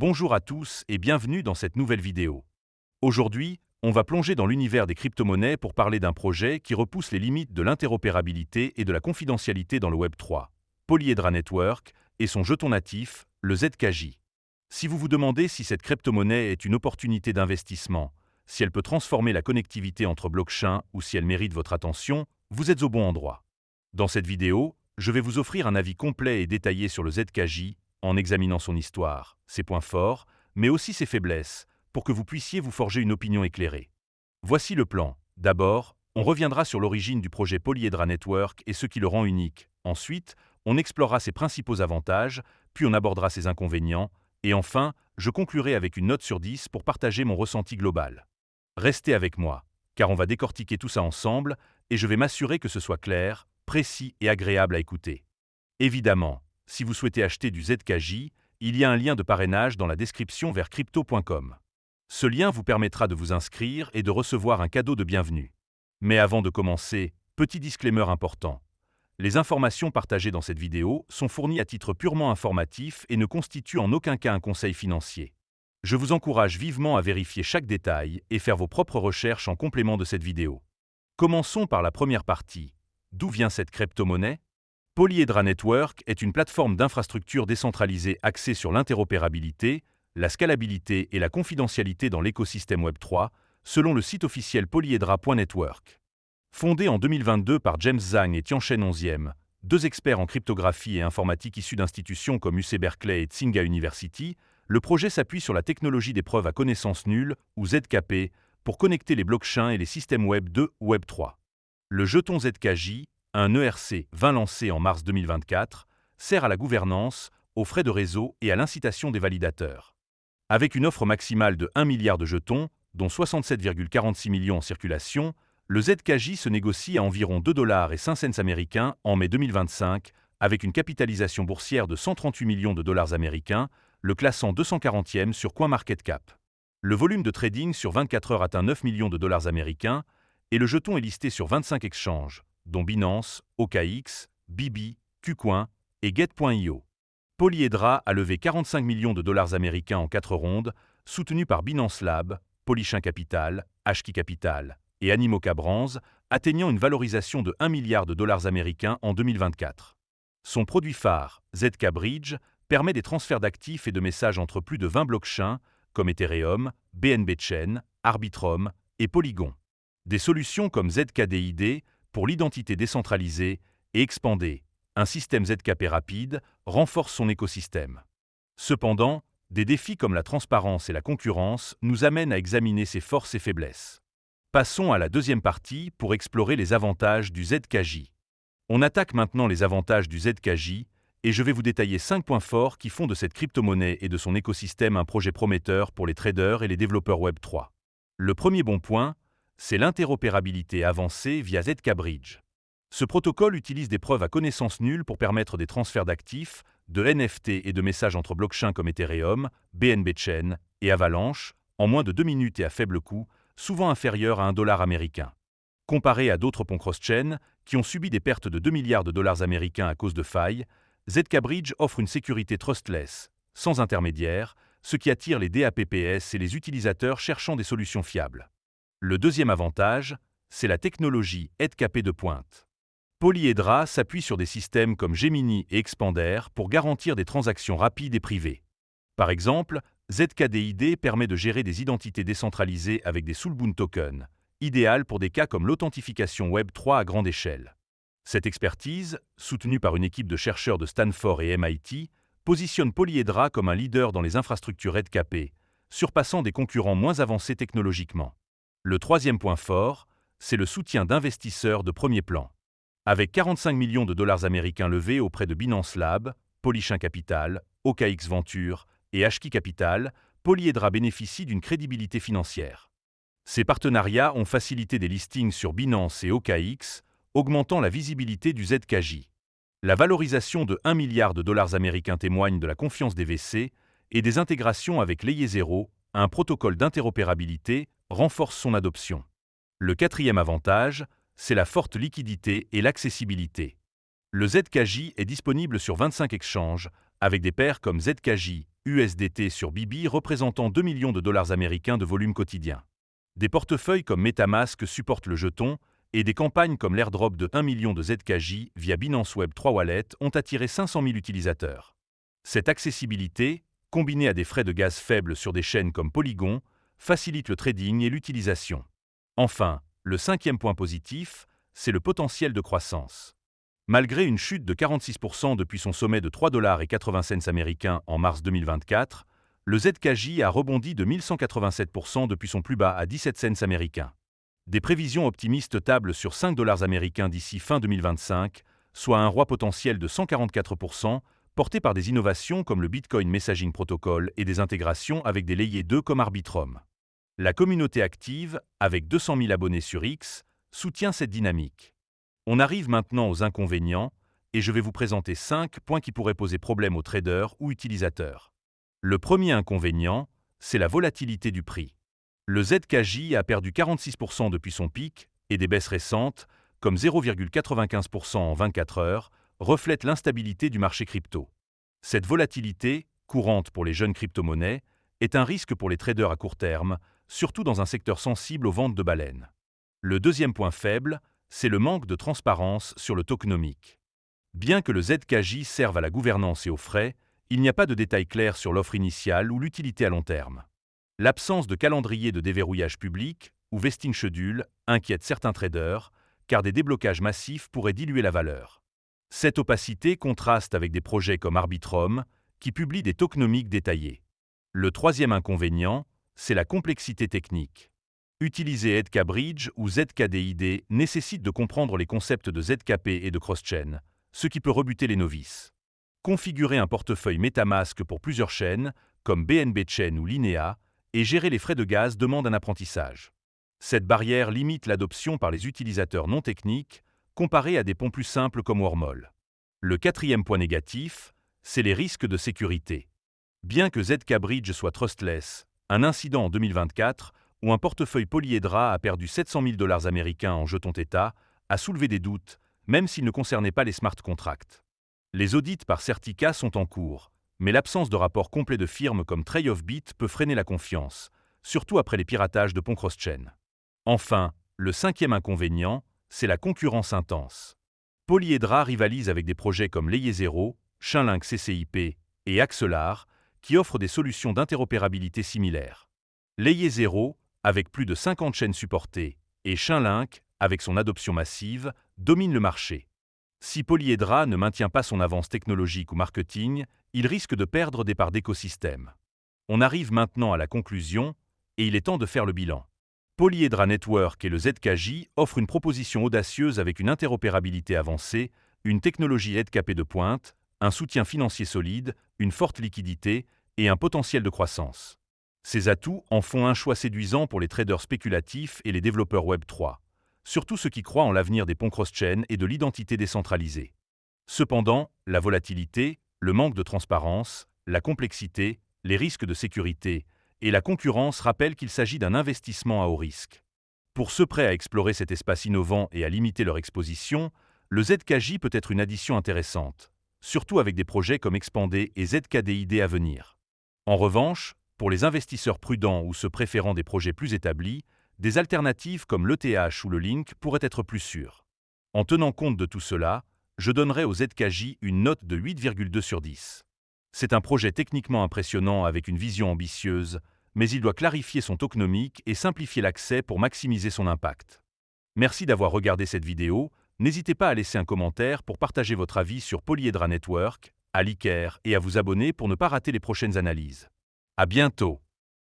Bonjour à tous et bienvenue dans cette nouvelle vidéo. Aujourd'hui, on va plonger dans l'univers des crypto-monnaies pour parler d'un projet qui repousse les limites de l'interopérabilité et de la confidentialité dans le Web3, Polyhedra Network et son jeton natif, le ZKJ. Si vous vous demandez si cette crypto-monnaie est une opportunité d'investissement, si elle peut transformer la connectivité entre blockchains ou si elle mérite votre attention, vous êtes au bon endroit. Dans cette vidéo, je vais vous offrir un avis complet et détaillé sur le ZKJ, en examinant son histoire, ses points forts, mais aussi ses faiblesses, pour que vous puissiez vous forger une opinion éclairée. Voici le plan. D'abord, on reviendra sur l'origine du projet Polyhedra Network et ce qui le rend unique. Ensuite, on explorera ses principaux avantages, puis on abordera ses inconvénients, et enfin, je conclurai avec une note sur 10 pour partager mon ressenti global. Restez avec moi, car on va décortiquer tout ça ensemble, et je vais m'assurer que ce soit clair, précis et agréable à écouter. Évidemment, si vous souhaitez acheter du ZKJ, il y a un lien de parrainage dans la description vers crypto.com. Ce lien vous permettra de vous inscrire et de recevoir un cadeau de bienvenue. Mais avant de commencer, petit disclaimer important. Les informations partagées dans cette vidéo sont fournies à titre purement informatif et ne constituent en aucun cas un conseil financier. Je vous encourage vivement à vérifier chaque détail et faire vos propres recherches en complément de cette vidéo. Commençons par la première partie. D'où vient cette crypto-monnaie ? Polyhedra Network est une plateforme d'infrastructure décentralisée axée sur l'interopérabilité, la scalabilité et la confidentialité dans l'écosystème Web3, selon le site officiel polyhedra.network. Fondée en 2022 par James Zhang et Tianchen 11e, deux experts en cryptographie et informatique issus d'institutions comme UC Berkeley et Tsinghua University, le projet s'appuie sur la technologie des preuves à connaissance nulle, ou ZKP, pour connecter les blockchains et les systèmes Web 2 ou Web 3. Le jeton ZKJ, un ERC-20 lancé en mars 2024, sert à la gouvernance, aux frais de réseau et à l'incitation des validateurs. Avec une offre maximale de 1 milliard de jetons, dont 67,46 millions en circulation, le ZKJ se négocie à environ 2,05 $ américains en mai 2025, avec une capitalisation boursière de 138 millions de dollars américains, le classant 240e sur CoinMarketCap. Le volume de trading sur 24 heures atteint 9 millions de dollars américains et le jeton est listé sur 25 exchanges, dont Binance, OKX, Bibi, KuCoin et Get.io. Polyhedra a levé 45 millions de dollars américains en 4 rondes, soutenu par Binance Lab, Polychain Capital, Hki Capital et Animoca Brands, atteignant une valorisation de 1 milliard de dollars américains en 2024. Son produit phare, ZK Bridge, permet des transferts d'actifs et de messages entre plus de 20 blockchains, comme Ethereum, BNB Chain, Arbitrum et Polygon. Des solutions comme ZKDID, pour l'identité décentralisée, et Expandé, un système ZKP rapide, renforce son écosystème. Cependant, des défis comme la transparence et la concurrence nous amènent à examiner ses forces et faiblesses. Passons à la deuxième partie pour explorer les avantages du ZKJ. On attaque maintenant les avantages du ZKJ, et je vais vous détailler 5 points forts qui font de cette crypto-monnaie et de son écosystème un projet prometteur pour les traders et les développeurs Web3. Le premier bon point, c'est l'interopérabilité avancée via ZK Bridge. Ce protocole utilise des preuves à connaissance nulle pour permettre des transferts d'actifs, de NFT et de messages entre blockchains comme Ethereum, BNB Chain et Avalanche, en moins de 2 minutes et à faible coût, souvent inférieur à 1 dollar américain. Comparé à d'autres ponts cross-chain, qui ont subi des pertes de 2 milliards de dollars américains à cause de failles, ZK Bridge offre une sécurité trustless, sans intermédiaire, ce qui attire les DApps et les utilisateurs cherchant des solutions fiables. Le deuxième avantage, c'est la technologie ZKP de pointe. Polyhedra s'appuie sur des systèmes comme Gemini et Expander pour garantir des transactions rapides et privées. Par exemple, ZKDID permet de gérer des identités décentralisées avec des Soulbound tokens, idéal pour des cas comme l'authentification Web3 à grande échelle. Cette expertise, soutenue par une équipe de chercheurs de Stanford et MIT, positionne Polyhedra comme un leader dans les infrastructures ZKP, surpassant des concurrents moins avancés technologiquement. Le troisième point fort, c'est le soutien d'investisseurs de premier plan. Avec 45 millions de dollars américains levés auprès de Binance Lab, Polychain Capital, OKX Venture et Hki Capital, Polyhedra bénéficie d'une crédibilité financière. Ces partenariats ont facilité des listings sur Binance et OKX, augmentant la visibilité du ZKJ. La valorisation de 1 milliard de dollars américains témoigne de la confiance des VC et des intégrations avec Layer0, un protocole d'interopérabilité, renforce son adoption. Le quatrième avantage, c'est la forte liquidité et l'accessibilité. Le ZKJ est disponible sur 25 exchanges, avec des pairs comme ZKJ, USDT sur Bibi représentant 2 millions de dollars américains de volume quotidien. Des portefeuilles comme MetaMask supportent le jeton et des campagnes comme l'airdrop de 1 million de ZKJ via Binance Web 3 Wallet ont attiré 500 000 utilisateurs. Cette accessibilité, combinée à des frais de gaz faibles sur des chaînes comme Polygon, facilite le trading et l'utilisation. Enfin, le cinquième point positif, c'est le potentiel de croissance. Malgré une chute de 46% depuis son sommet de 3,80 $ américains en mars 2024, le ZKJ a rebondi de 1187% depuis son plus bas à 17 cents américains. Des prévisions optimistes tablent sur 5 $ américains d'ici fin 2025, soit un roi potentiel de 144%, porté par des innovations comme le Bitcoin Messaging Protocol et des intégrations avec des Layer 2 comme Arbitrum. La communauté active, avec 200 000 abonnés sur X, soutient cette dynamique. On arrive maintenant aux inconvénients, et je vais vous présenter 5 points qui pourraient poser problème aux traders ou utilisateurs. Le premier inconvénient, c'est la volatilité du prix. Le ZKJ a perdu 46% depuis son pic, et des baisses récentes, comme 0,95% en 24 heures, reflètent l'instabilité du marché crypto. Cette volatilité, courante pour les jeunes crypto-monnaies, est un risque pour les traders à court terme, surtout dans un secteur sensible aux ventes de baleines. Le deuxième point faible, c'est le manque de transparence sur le tokenomique. Bien que le ZKJ serve à la gouvernance et aux frais, il n'y a pas de détails clairs sur l'offre initiale ou l'utilité à long terme. L'absence de calendrier de déverrouillage public, ou vesting schedule, inquiète certains traders, car des déblocages massifs pourraient diluer la valeur. Cette opacité contraste avec des projets comme Arbitrum, qui publient des tokenomiques détaillés. Le troisième inconvénient, c'est la complexité technique. Utiliser ZK-Bridge ou ZKDID nécessite de comprendre les concepts de ZKP et de cross-chain, ce qui peut rebuter les novices. Configurer un portefeuille MetaMask pour plusieurs chaînes, comme BNB Chain ou Linea, et gérer les frais de gaz demande un apprentissage. Cette barrière limite l'adoption par les utilisateurs non techniques, comparée à des ponts plus simples comme Wormhole. Le quatrième point négatif, c'est les risques de sécurité. Bien que ZK-Bridge soit trustless, un incident en 2024, où un portefeuille polyédra a perdu 700 000 $ américains en jetons Theta, a soulevé des doutes, même s'il ne concernait pas les smart contracts. Les audits par Certica sont en cours, mais l'absence de rapport complet de firmes comme Trade of Bit peut freiner la confiance, surtout après les piratages de ponts cross-chain. Enfin, le cinquième inconvénient, c'est la concurrence intense. Polyedra rivalise avec des projets comme Layer 0, Chainlink CCIP et Axelar, qui offrent des solutions d'interopérabilité similaires. Layer 0, avec plus de 50 chaînes supportées, et Chainlink, avec son adoption massive, domine le marché. Si Polyedra ne maintient pas son avance technologique ou marketing, il risque de perdre des parts d'écosystème. On arrive maintenant à la conclusion, et il est temps de faire le bilan. Polyedra Network et le ZKJ offrent une proposition audacieuse avec une interopérabilité avancée, une technologie ZKP de pointe, un soutien financier solide, une forte liquidité et un potentiel de croissance. Ces atouts en font un choix séduisant pour les traders spéculatifs et les développeurs Web3, surtout ceux qui croient en l'avenir des ponts cross-chain et de l'identité décentralisée. Cependant, la volatilité, le manque de transparence, la complexité, les risques de sécurité et la concurrence rappellent qu'il s'agit d'un investissement à haut risque. Pour ceux prêts à explorer cet espace innovant et à limiter leur exposition, le ZKJ peut être une addition intéressante, surtout avec des projets comme Expandé et ZKDID à venir. En revanche, pour les investisseurs prudents ou ceux préférant des projets plus établis, des alternatives comme l'ETH ou le Link pourraient être plus sûres. En tenant compte de tout cela, je donnerai au ZKJ une note de 8,2 sur 10. C'est un projet techniquement impressionnant avec une vision ambitieuse, mais il doit clarifier son tokenomique et simplifier l'accès pour maximiser son impact. Merci d'avoir regardé cette vidéo, n'hésitez pas à laisser un commentaire pour partager votre avis sur Polyedra Network, à liker et à vous abonner pour ne pas rater les prochaines analyses. À bientôt!